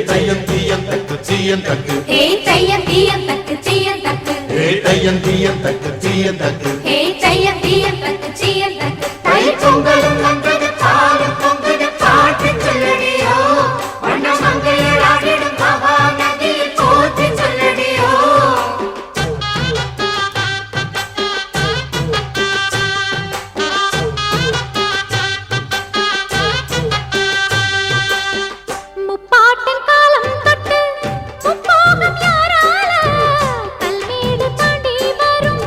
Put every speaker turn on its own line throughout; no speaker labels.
தையம் தீயம் தக்கு சீயம் தக்கு
தையம் தீயம் தக்கு சீயம் தக்கு
தையம் தீயம் தக்கு சீயம் தக்கு
தையம் தீயம் தக்கு சீயம் தக்கு தை பொங்கலும் வந்தது பாலும் பொங்குது பாட்டு சொல்லடியோ வண்ண மங்கையர் ஆடிடும் மகா நதியில் போற்றி சொல்லடியோ முப்பாட்டின் காலம் தொட்டு முப்போகம் யாரால கல்மேடு தாண்டி வரும்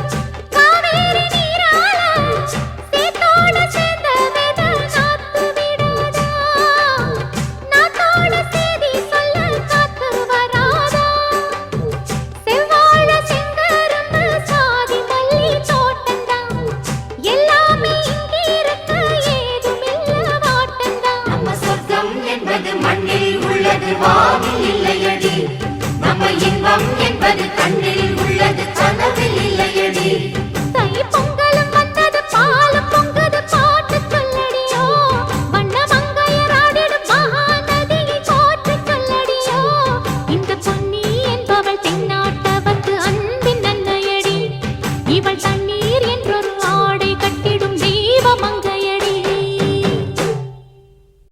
காவேரி நீரால சேத்தோட சேர்ந்த வேத நாத்து விடாதா நாத்தோட சேதி சொல்ல காத்து வராதா செவ்வாழ செங்கரும்பு சாதி மல்லி தோட்டந்தான் எல்லாமே இங்கிருக்க ஏதுமில்ல வாட்டந்தான் நம்ம சொர்க்கம் என்பது மண்ணில் உள்ளது வானில் இல்லையடி நம்ம இன்பம் என்பது கண்ணில் உள்ளது கனவில் இல்லையடி தை பொங்கலும் வந்தது பாலும் பொங்குது பாட்டு சொல்லடியோ வண்ண மங்கையர் ஆடிடும் மகா நதியை போற்றி சொல்லடியோ இந்த பொன்னி என்பவள் தென்னாட்டவர்க்கு அன்பின் நன்மையடி இவள் தண்ணி